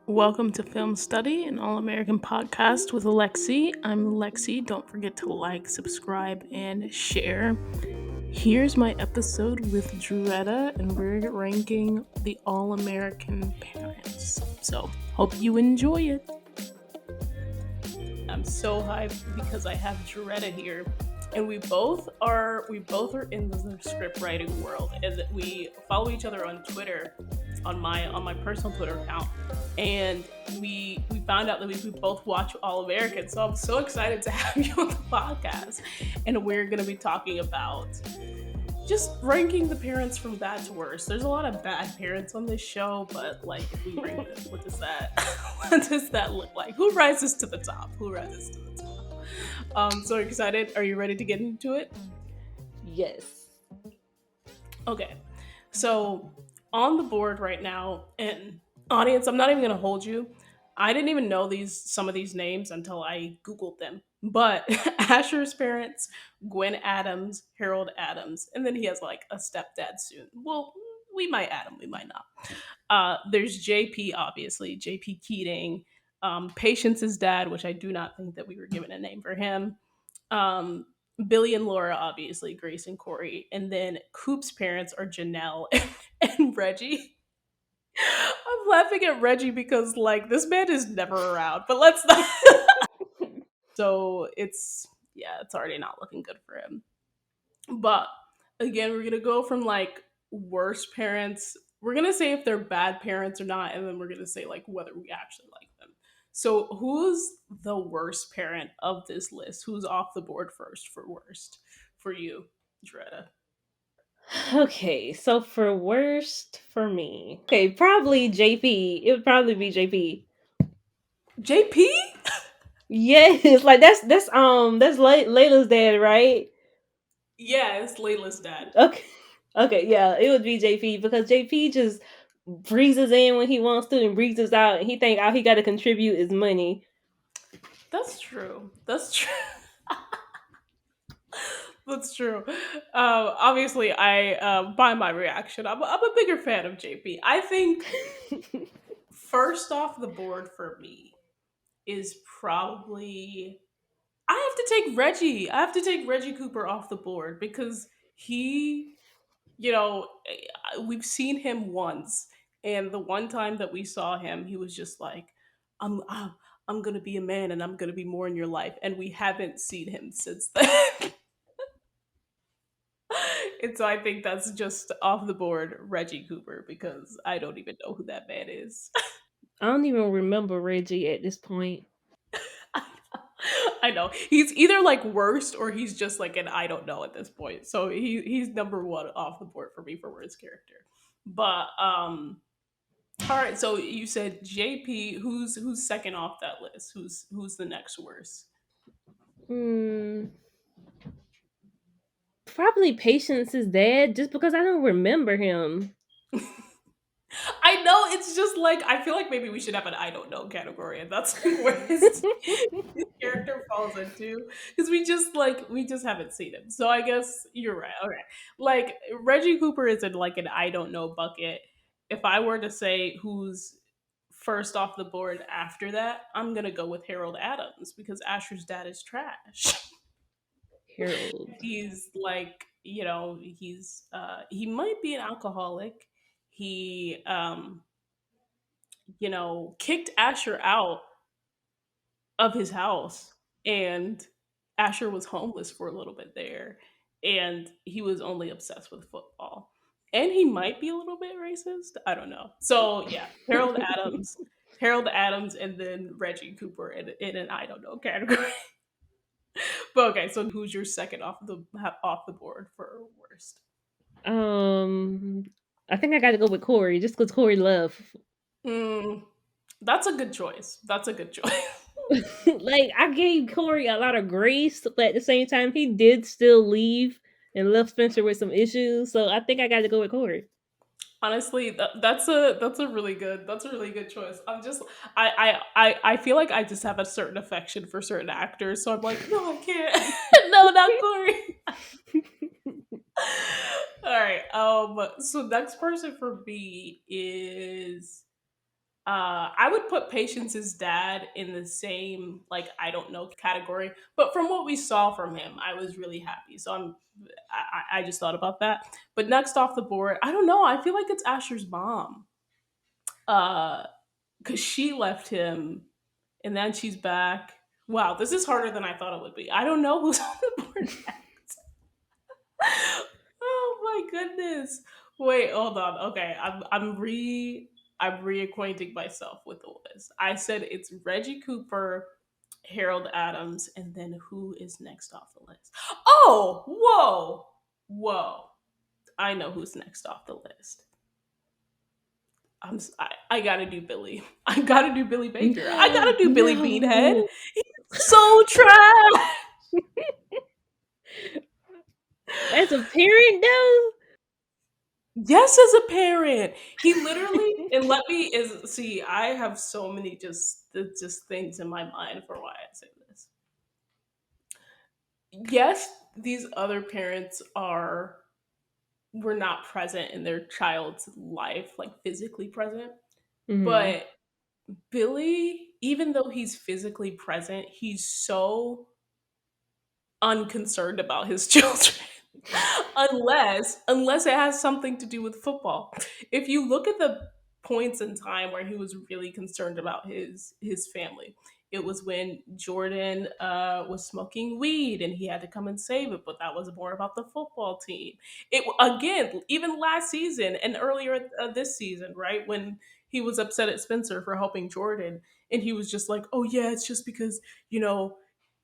Welcome to Film Study, an all American podcast with Lexi. I'm Lexi. Don't forget to like, subscribe, and share. Here's my episode with Joretta, and we're ranking the all American parents. So, hope you enjoy it. I'm so hyped because I have Joretta here, and we both are in the script writing world, and we follow each other on Twitter, on my personal Twitter account, and we found out that we both watch All American. So I'm so excited to have you on the podcast, and we're gonna be talking about just ranking the parents from bad to worse. There's a lot of bad parents on this show, but like if we rank them, what does that what does that look like? Who rises to the top? Who rises to the top? So excited. Are you ready to get into it? Yes. Okay. So on the board right now, and audience, I'm not even gonna hold you. I didn't even know some of these names until I Googled them. But Asher's parents, Gwen Adams, Harold Adams, and then he has like a stepdad soon. Well, we might add him, we might not. There's JP, obviously, JP Keating. Patience's dad, which I do not think that we were given a name for him. Um, Billy and Laura, obviously, Grace and Corey. And then Coop's parents are Janelle and Reggie. I'm laughing at Reggie because, like, this man is never around, but let's not. So it's already not looking good for him. But again, we're gonna go from like worst parents. We're gonna say if they're bad parents or not, and then we're gonna say like whether we actually like them. So who's the worst parent of this list? Who's off the board first for worst for you, Dretta? Okay, so for worst for me. Okay, probably JP. It would probably be JP. JP? Yes, like that's Layla's dad, right? Yeah, it's Layla's dad. Okay. Okay, yeah, it would be JP because JP just breezes in when he wants to and breezes out and he think all he gotta contribute is money. That's true. That's true. That's true. Obviously, by my reaction, I'm a bigger fan of JP. I think first off the board for me is probably I have to take Reggie. I have to take Reggie Cooper off the board because he, we've seen him once, and the one time that we saw him, he was just like, "I'm, I'm gonna be a man, and I'm gonna be more in your life," and we haven't seen him since then. And so I think that's just off the board, Reggie Cooper, because I don't even know who that man is. I don't even remember Reggie at this point. I know he's either like worst or he's just like an I don't know at this point. So he's number one off the board for me for worst character. But all right. So you said JP. Who's second off that list? Who's the next worst? Hmm. Probably Patience is dad just because I don't remember him. I know it's just like I feel like maybe we should have an I don't know category, and that's like where his character falls into because we just haven't seen him. So I guess you're right. Okay, like Reggie Cooper is in like an I don't know bucket. If I were to say who's first off the board after that, I'm gonna go with Harold Adams because Asher's dad is trash. Harold. He's like he might be an alcoholic. He kicked Asher out of his house, and Asher was homeless for a little bit there, and he was only obsessed with football. And he might be a little bit racist. I don't know. So yeah, Harold Adams, and then Reggie Cooper in an I don't know category. But okay, so who's your second off the board for worst? Um, I think I got to go with Corey just because Corey Love. Mm, that's a good choice. That's a good choice. Like I gave Corey a lot of grace, but at the same time, he did still leave and left Spencer with some issues. So I think I got to go with Corey. Honestly, that's a really good choice. I feel like I just have a certain affection for certain actors, so I'm like, no, I can't. No, not Corey. All right. So next person for me is I would put Patience's dad in the same like I don't know category, but from what we saw from him, I was really happy. So I just thought about that. But next off the board, I don't know. I feel like it's Asher's mom, because she left him and then she's back. Wow, this is harder than I thought it would be. I don't know who's on the board next. Oh my goodness. Wait, hold on. Okay, I'm reacquainting myself with the list. I said it's Reggie Cooper, Harold Adams, and then who is next off the list? Oh, whoa. I know who's next off the list. I gotta do Billy. I gotta do Billy Baker. I gotta do Billy Beanhead. No. So trash. As a parent though? Yes, as a parent, he literally and let me is see. I have so many just things in my mind for why I say this. Yes, these other parents are were not present in their child's life, like physically present, Mhm. but Billy, even though he's physically present, he's so unconcerned about his children. Unless it has something to do with football. If you look at the points in time where he was really concerned about his family, it was when Jordan was smoking weed and he had to come and save it, but that was more about the football team. It again, even last season and earlier this season, right when he was upset at Spencer for helping Jordan, and he was just like, "Oh yeah, it's just because you know."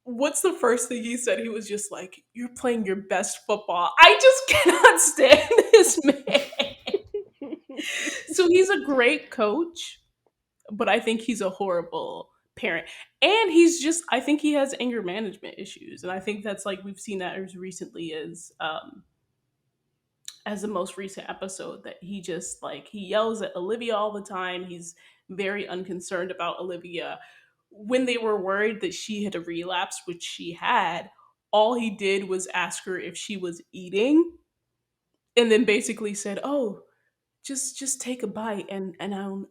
What's the first thing he said? He was just like, "You're playing your best football." I just cannot stand this man. So he's a great coach, but I think he's a horrible parent. And I think he has anger management issues. And I think that's like, we've seen that as recently as the most recent episode that he just like, he yells at Olivia all the time. He's very unconcerned about Olivia. When they were worried that she had a relapse, which she had, all he did was ask her if she was eating and then basically said, "Oh, just take a bite and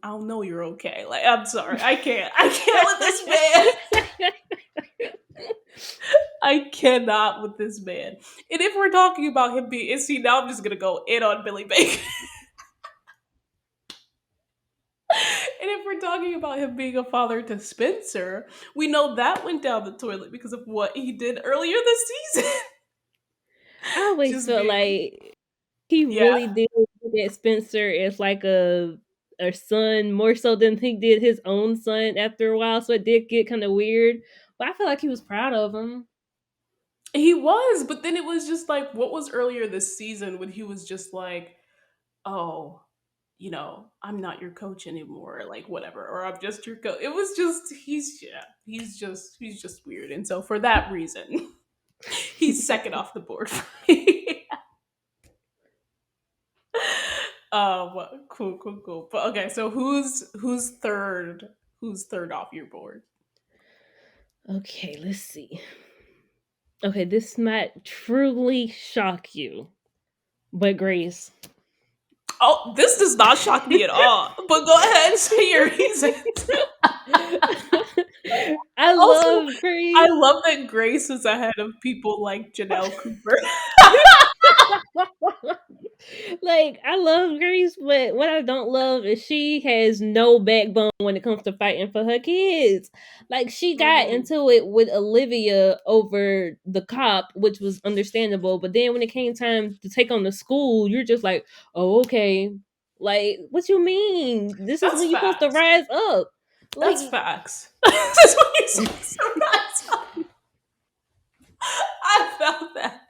I'll know you're okay." Like, I'm sorry. I can't with this man. I cannot with this man. And if we're talking about him being, see, now I'm just gonna go in on Billy Bacon. And if we're talking about him being a father to Spencer, we know that went down the toilet because of what he did earlier this season. I always Just felt being, like he yeah, really did look at Spencer as like a son more so than he did his own son after a while. So it did get kind of weird. But I feel like he was proud of him. he was. But then it was just like, what was earlier this season when he was just like, "Oh, I'm not your coach anymore," like whatever, or "I'm just your coach." It was just, he's just weird. And so for that reason, he's second off the board for me. Cool. But okay, so who's third off your board? Okay, let's see. Okay, this might truly shock you, but Grace. Oh, this does not shock me at all. But go ahead and say your reasons. I Also, love I Grace. love that Grace is ahead of people like Janelle Cooper. Like I love Grace, but what I don't love is she has no backbone when it comes to fighting for her kids. Like she got Mhm. into it with Olivia over the cop, which was understandable. But then when it came time to take on the school, you're just like, oh okay. Like what you mean? This is That's when you're supposed to facts. rise up. Like That's facts. That's what you're supposed to rise up. I felt that,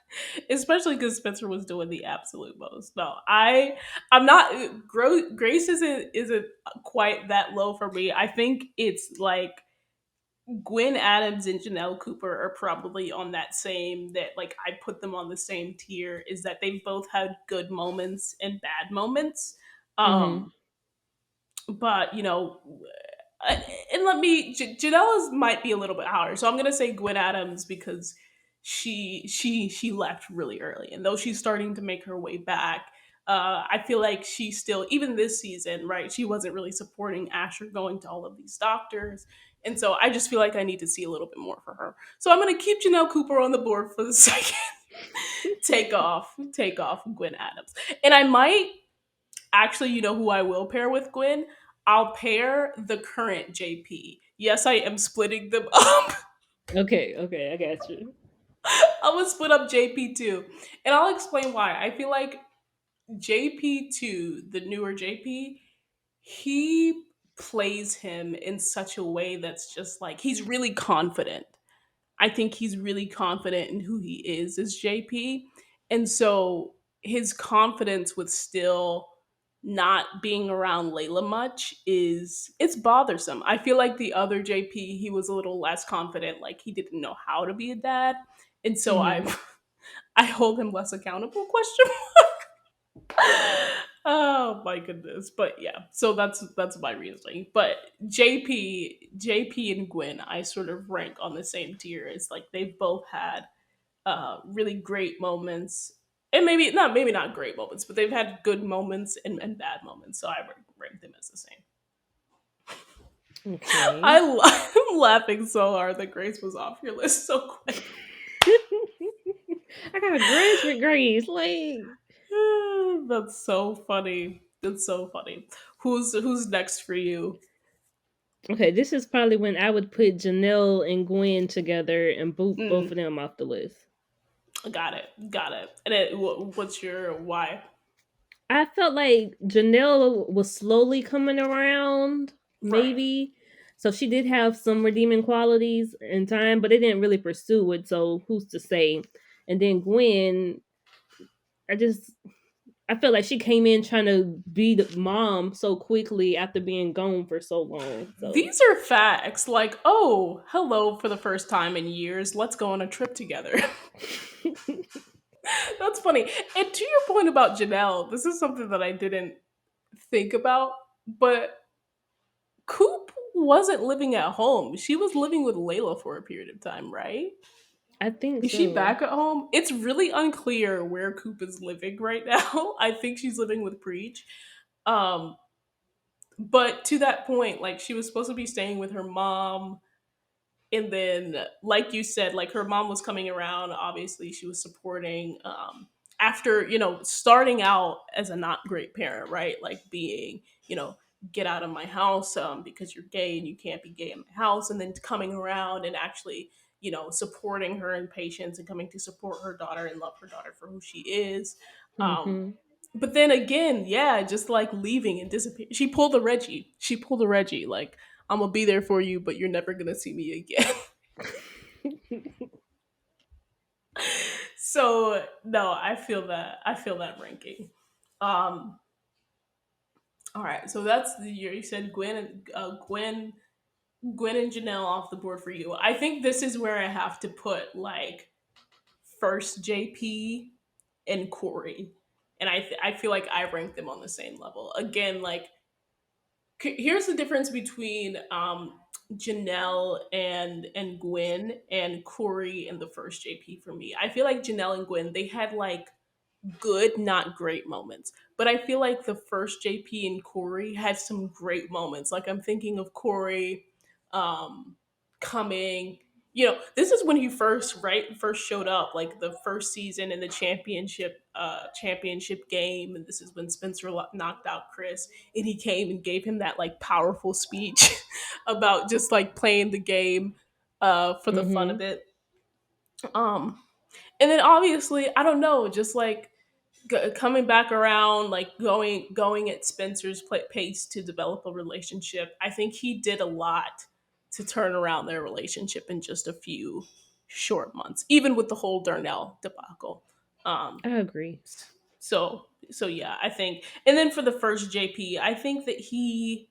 especially because Spencer was doing the absolute most. No, I'm not. Grace isn't quite that low for me. I think it's like Gwen Adams and Janelle Cooper are probably on that same, that like I put them on the same tier. Is that they've both had good moments and bad moments. mhm. Um, but uh, and let me Janella's might be a little bit higher, so I'm gonna say Gwen Adams because she left really early, and though she's starting to make her way back, I feel like she still, even this season, right? She wasn't really supporting Asher going to all of these doctors, and so I just feel like I need to see a little bit more for her. So I'm gonna keep Janelle Cooper on the board for the second. Take off Gwen Adams, and I might actually, you know who I will pair with Gwen? I'll pair the current JP. Yes, I am splitting them up. Okay, okay, I got you. I'm gonna split up JP too, and I'll explain why. I feel like JP2, the newer JP, he plays him in such a way that's just like he's really confident. I think he's really confident in who he is as JP. And so his confidence with still not being around Layla much is it's bothersome. I feel like the other JP, he was a little less confident, like he didn't know how to be a dad. And so I Hmm. I hold him less accountable question. Oh my goodness. But yeah, so that's my reasoning. But JP and Gwen, I sort of rank on the same tier. It's like they've both had really great moments. And maybe not great moments, but they've had good moments and bad moments. So I rank them as the same. Okay. I'm laughing so hard that Grace was off your list so quick. I got a grudge with Grace. Like, That's so funny. That's so funny. Who's next for you? okay, this is probably when I would put Janelle and Gwen together and boot both Mm. of them off the list. Got it. Got it. And what's your why? I felt like Janelle was slowly coming around, Right. maybe. So she did have some redeeming qualities in time, but they didn't really pursue it. So who's to say? And then Gwen, I just I felt like she came in trying to be the mom so quickly after being gone for so long. So These are facts. Like, oh, hello for the first time in years. Let's go on a trip together. That's funny. And to your point about Janelle, this is something that I didn't think about, but Coop wasn't living at home. She was living with Layla for a period of time, right? I think Is she so. back at home? It's really unclear where Coop is living right now. I think she's living with Preach. Um, but to that point, like she was supposed to be staying with her mom, and then like you said, like her mom was coming around. Obviously, she was supporting. After starting out as a not great parent, right? Like being get out of my house because you're gay and you can't be gay in my house, and then coming around and actually supporting her in patience and coming to support her daughter and love her daughter for who she is. Um, Hmm. but then again, yeah, just like leaving and disappear. She pulled a Reggie. She pulled a Reggie. Like, I'm gonna be there for you, but you're never gonna see me again. So no, I feel that. I feel that ranking. Um, all right, so that's the year you said Gwen and Janelle off the board for you. I think this is where I have to put like first JP and Corey, and I feel like I rank them on the same level. Again, like here's the difference between Janelle and Gwen and Corey and the first JP for me. I feel like Janelle and Gwen they had like good, not great moments. But I feel like the first JP and Corey had some great moments. Like I'm thinking of Corey um, coming. This is when he first showed up, like the first season in the championship game, and this is when Spencer knocked out Chris, and he came and gave him that like powerful speech about just like playing the game for the fun of Hmm. it. Um, and then obviously, I don't know, just like coming back around, like going at Spencer's pace to develop a relationship. I think he did a lot to turn around their relationship in just a few short months, even with the whole Darnell debacle. Um, I agree. so yeah, I think. And then for the first JP, I think that he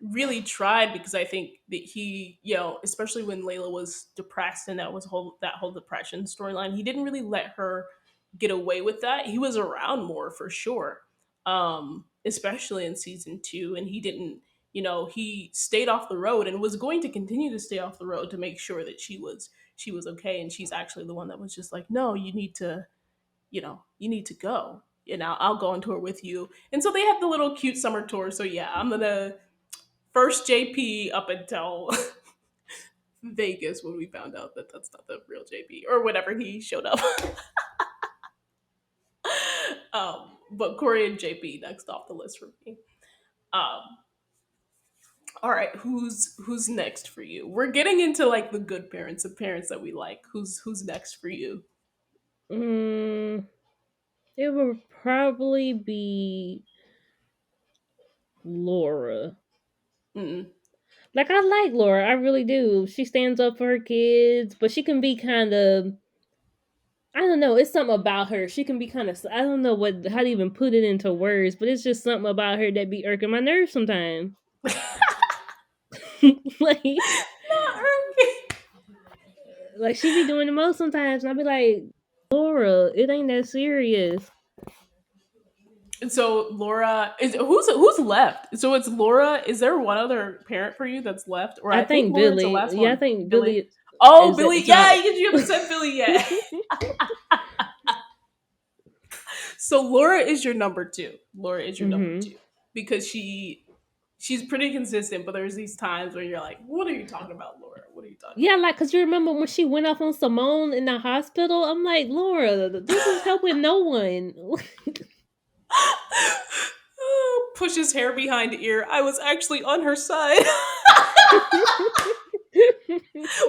really tried because I think that he, especially when Layla was depressed and that whole depression storyline, he didn't really let her get away with that. He was around more for sure, especially in season 2, and he didn't. He stayed off the road and was going to continue to stay off the road to make sure that she was okay. And she's actually the one that was just like, no, you need to go. I'll go on tour with you. And so they have the little cute summer tour. So yeah, I'm gonna first JP up until Vegas when we found out that that's not the real JP or whenever he showed up. But Corey and JP next off the list for me. Um, all right, who's next for you? We're getting into like the good parents, the parents that we like. Who's next for you? Mm, it would probably be Laura. Mm. Like I like Laura, I really do. She stands up for her kids, but she can be kind of, I don't know, it's something about her. She can be kind of, I don't know what how to even put it into words, but it's just something about her that be irking my nerves sometimes. like Not early. like she be doing the most sometimes, and I be like, Laura, it ain't that serious. And so Laura is who's left? So it's Laura. Is there one other parent for you that's left? Or I I think think Laura's the Billy. last Yeah, I one. think Billy. Billy Oh, is at the Billy. Yeah, top. you haven't said Billy yet. So Laura is your number two. Laura is your number hmm two because she's pretty consistent, but there's these times where you're like, "What are you talking about, Laura? What are you talking Yeah, about?" like, cause you remember when she went off on Simone in the hospital? I'm like, Laura, this is helping no one. Pushes hair behind ear. I was actually on her side.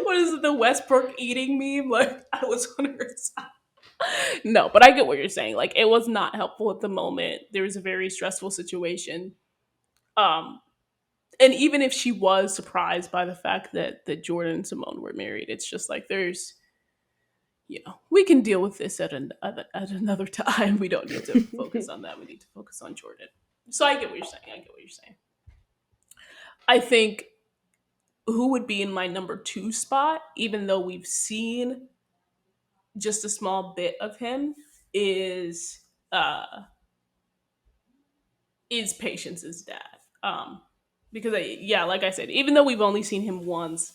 What is it? The Westbrook eating meme? Like I was on her side. No, but I get what you're saying. Like it was not helpful at the moment. There was a very stressful situation. Um, and even if she was surprised by the fact that Jordan and Simone were married, it's just like there's we can deal with this at another time. We don't need to focus on that. We need to focus on Jordan. So I get what you're saying. I get what you're saying. I think who would be in my number two spot, even though we've seen just a small bit of him, is uh Patience's dad. Because yeah, like I said, even though we've only seen him once,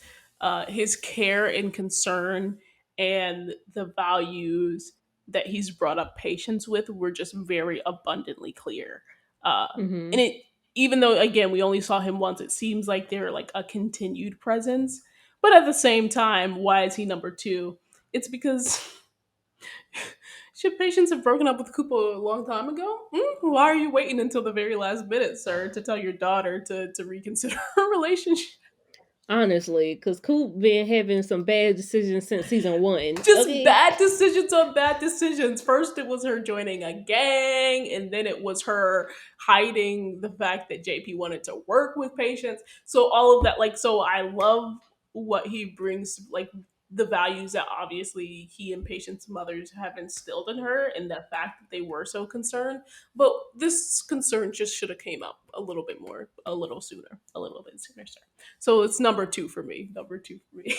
his care and concern and the values that he's brought up Patience with were just very abundantly clear. Uh, and hmm it, even though again we only saw him once, it seems like they're like a continued presence. But at the same time, why is he number two? It's because should Patience have broken up with Koopa a long time ago? Why are you waiting until the very last minute, sir, to tell your daughter to reconsider her relationship? Honestly, because Coop been having some bad decisions since season one. Just Okay. bad decisions on bad decisions. First, it was her joining a gang, and then it was her hiding the fact that JP wanted to work with Patience. So all of that, like, so I love what he brings, like the values that obviously he and Patience's mothers have instilled in her, and the fact that they were so concerned. But this concern just should have came up a little bit more, a little sooner, a little bit sooner, sir. So it's number two for me. Number two for me.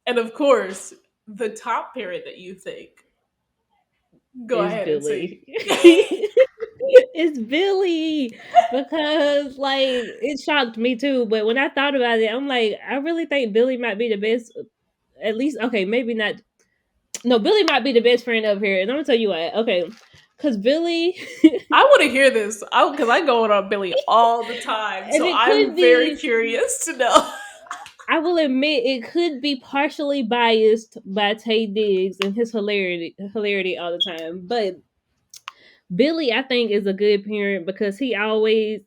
And of course, the top parent that you think, go It's ahead and Billy. say. it's Billy because like it shocked me too. But when I thought about it, I'm like, I really think Billy might be the best. At least, okay, maybe not. No, Billy might be the best friend up here, and I'm gonna tell you why. Okay, because Billy, I want to hear this because I go on Billy all the time. and So it could I'm very be. curious to know. I will admit it could be partially biased by Tay Diggs and his hilarity all the time, but Billy, I think, is a good parent because he always,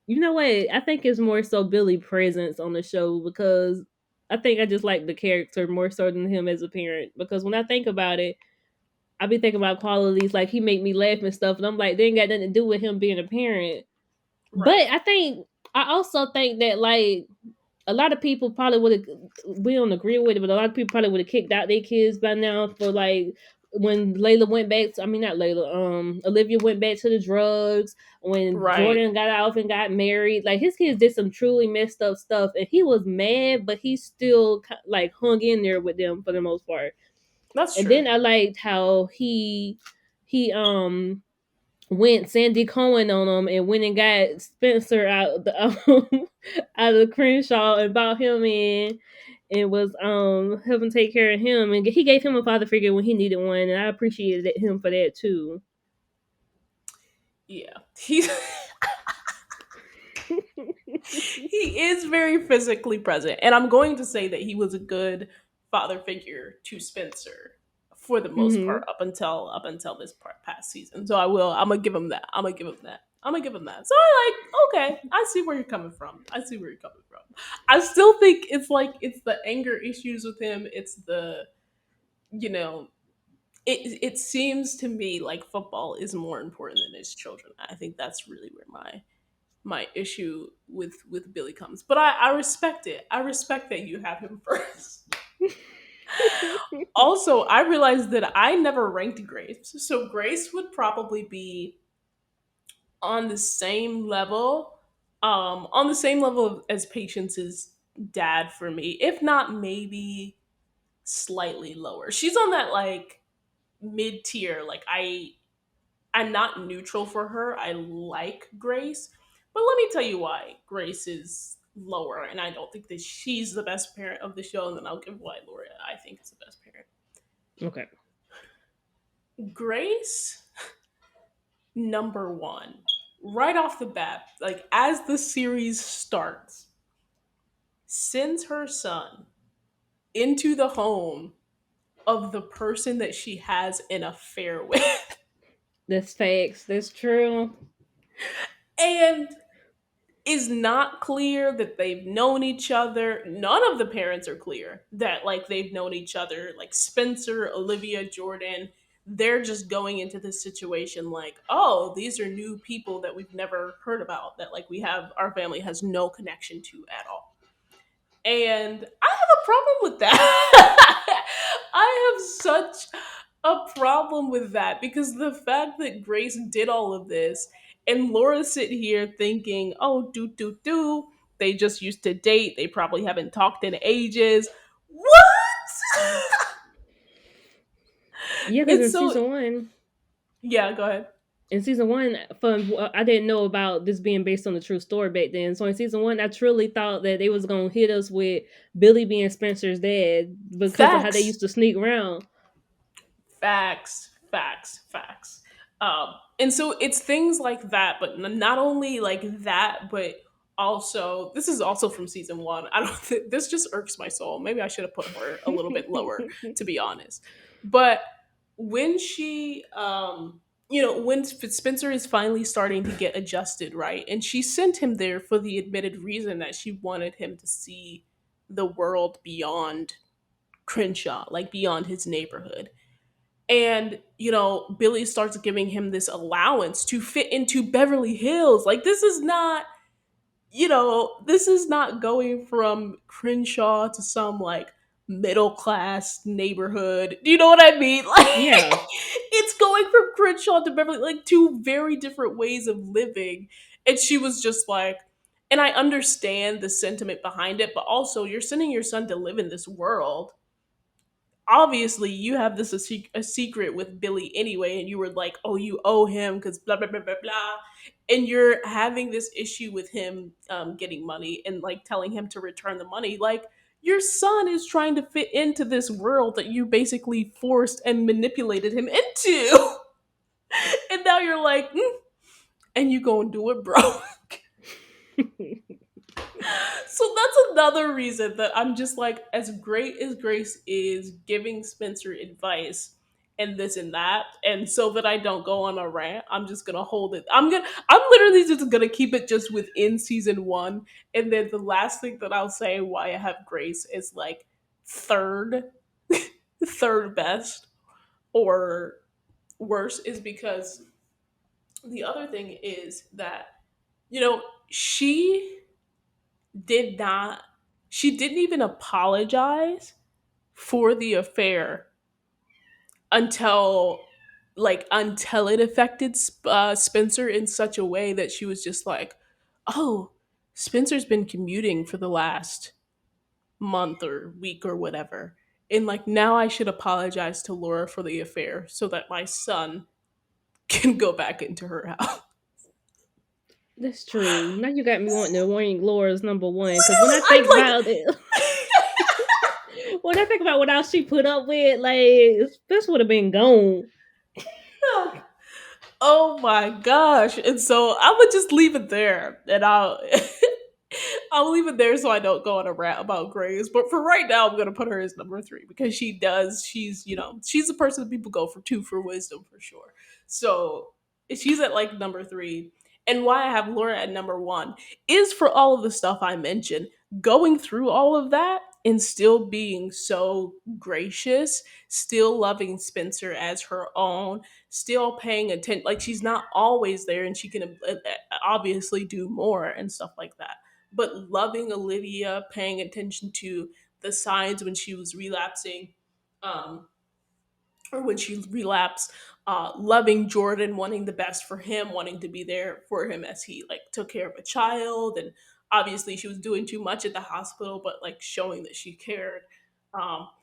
you know what? I think it's more so Billy presence on the show because I think I just like the character more so than him as a parent. Because when I think about it, I be thinking about qualities like he make me laugh and stuff, and I'm like, they ain't got nothing to do with him being a parent. But Right. I also think that like a lot of people probably would have, we don't agree with it, but a lot of people probably would have kicked out their kids by now for like when Layla went back to, I mean not Layla, Olivia went back to the drugs, when Right. Jordan got off and got married. Like his kids did some truly messed up stuff and he was mad, but he still like hung in there with them for the most part. That's And true. then I liked how he went Sandy Cohen on him and went and got Spencer out of the out of Crenshaw and brought him in. and was helping take care of him, and he gave him a father figure when he needed one, and I appreciated him for that too. Yeah, he is very physically present, and I'm going to say that he was a good father figure to Spencer for the most part Hmm. up until this part past season. So I will. I'm gonna give him that. I'm gonna give him that. I'm gonna give him that. So I like. Okay, I see where you're coming from. I see where you're coming from. I still think it's like it's the anger issues with him. It's the you know. It seems to me like football is more important than his children. I think that's really where my issue with Billy comes. But I respect it. I respect that you have him first. Also, I realized that I never ranked Grace. So Grace would probably be on the same level, on the same level as Patience's dad for me, if not maybe slightly lower. She's on that like mid tier. Like I'm not neutral for her. I like Grace, but let me tell you why Grace is lower, and I don't think that she's the best parent of the show. And then I'll give why Laura I think is the best parent. Okay. Grace, number one, right off the bat, like as the series starts, sends her son into the home of the person that she has an affair with, That's facts. That's true. and is not clear that they've known each other. None of the parents are clear that like they've known each other. Like Spencer, Olivia, Jordan, they're just going into this situation like, oh, these are new people that we've never heard about that like we have our family has no connection to at all. And I have a problem with that. I have such a problem with that because the fact that Grace did all of this and Laura's sitting here thinking, oh, do, they just used to date. They probably haven't talked in ages. What? Yeah, because And so, yeah, go ahead. in season one, from I didn't know about this being based on the true story back then. So in season one, I truly thought that they was gonna hit us with Billy being Spencer's dad because of how they Facts. used to sneak around. Facts. And so it's things like that, but not only like that, but also this is also from season one. I don't think this just irks my soul. Maybe I should have put her a little bit lower, to be honest. But when she, when Spencer is finally starting to get adjusted, right, and she sent him there for the admitted reason that she wanted him to see the world beyond Crenshaw, like beyond his neighborhood. And Billy starts giving him this allowance to fit into Beverly Hills. Like this is not going from Crenshaw to some like middle class neighborhood. Do you know what I mean? Like Yeah, it's going from Crenshaw to Beverly, like two very different ways of living. And she was just like, and I understand the sentiment behind it, but also you're sending your son to live in this world. Obviously you have this a secret with Billy anyway, and you were like, oh, you owe him because blah blah blah blah blah, and you're having this issue with him getting money and like telling him to return the money. Like your son is trying to fit into this world that you basically forced and manipulated him into, and now you're like, and you gonna do it, bro. So that's another reason that I'm just like, as great as Grace is giving Spencer advice and this and that, and so that I don't go on a rant, I'm just gonna hold it. I'm literally just gonna keep it just within season one, and then the last thing that I'll say why I have Grace is like third, third best or worse is because the other thing is that she did not she didn't even apologize for the affair until until it affected Spencer in such a way that she was just like, oh, Spencer's been commuting for the last month or week or whatever, and like now I should apologize to Laura for the affair so that my son can go back into her house. that's true. Now you got me wanting to rank Laura's number one because when I Literally, think about it, When I think about what else she put up with, like this would have been gone. Oh my gosh. And so I would just leave it there and I'll leave it there so I don't go on a rant about Grace. But for right now, I'm gonna put her as number three because she's the person that people go for two for wisdom for sure. So she's at like number three. And why I have Laura at number one is for all of the stuff I mentioned. Going through all of that and still being so gracious, still loving Spencer as her own, still paying attention. Like she's not always there and she can obviously do more and stuff like that, but loving Olivia, paying attention to the signs when she was relapsing, um, or when she relapsed, loving Jordan, wanting the best for him, wanting to be there for him as he like took care of a child, and obviously she was doing too much at the hospital, but like showing that she cared.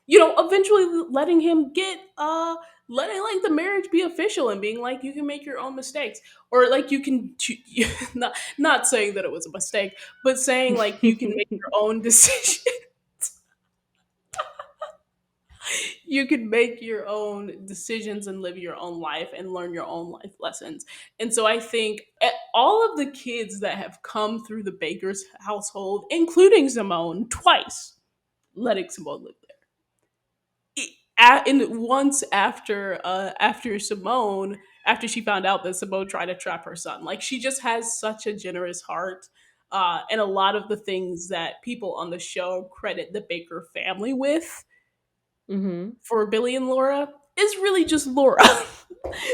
Eventually letting him get letting like the marriage be official and being like you can make your own mistakes, or like you can not saying that it was a mistake, but saying like you can make your own decision. You can make your own decisions and live your own life and learn your own life lessons. And so I think all of the kids that have come through the Baker's household, including Simone twice, letting Simone live there. And once after Simone, after she found out that Simone tried to trap her son, like she just has such a generous heart. And a lot of the things that people on the show credit the Baker family with Mm-hmm. for Billy and Laura is really just Laura.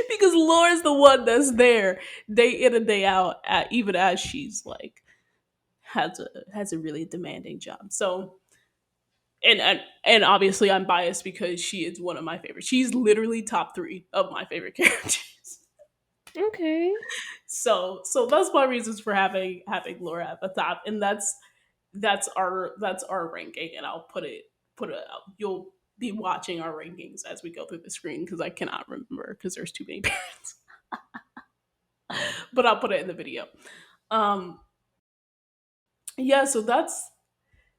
Because Laura's the one that's there day in and day out, even as she's like has a really demanding job. So and obviously I'm biased because she is one of my favorites. She's literally top three of my favorite characters. Okay. So that's my reasons for having Laura at the top, and that's our ranking, and I'll put it up. You'll be watching our rankings as we go through the screen because I cannot remember because there's too many parents. But I'll put it in the video. Um, yeah, so that's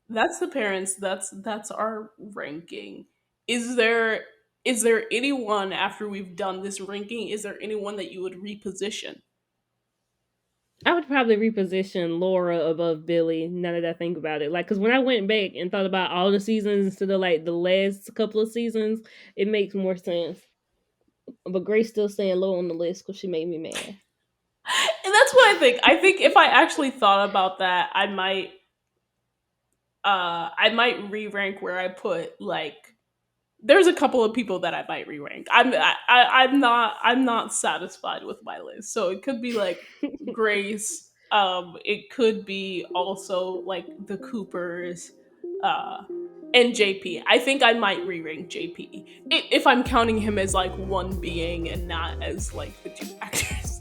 the parents. That's our ranking. Is there is there anyone after we've done this ranking? Is there anyone that you would reposition? I would probably reposition Laura above Billy. Now that I think about it, like, because when I went back and thought about all the seasons instead of like the last couple of seasons, it makes more sense. But Grace still staying low on the list because she made me mad. And that's what I think. I think if I actually thought about that, I might re-rank where I put like there's a couple of people that I might re-rank. I'm not satisfied with my list. So it could be like Grace. It could be also like the Coopers, uh, and JP. I think I might re-rank JP if I'm counting him as like one being and not as like the two actors.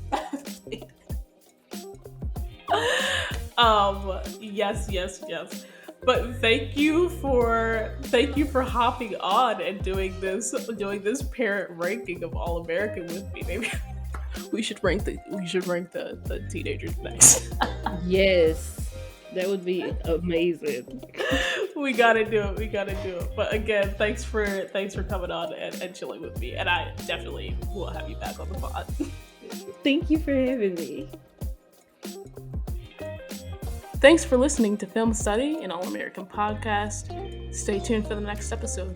Yes, yes, yes. But thank you for hopping on and doing this parent ranking of All American with me. Maybe we should rank the teenagers next. Yes, that would be amazing. We gotta do it. We gotta do it. But again, thanks for coming on and chilling with me. And I definitely will have you back on the pod. Thank you for having me. Thanks for listening to Film Study, an All American podcast. Stay tuned for the next episode.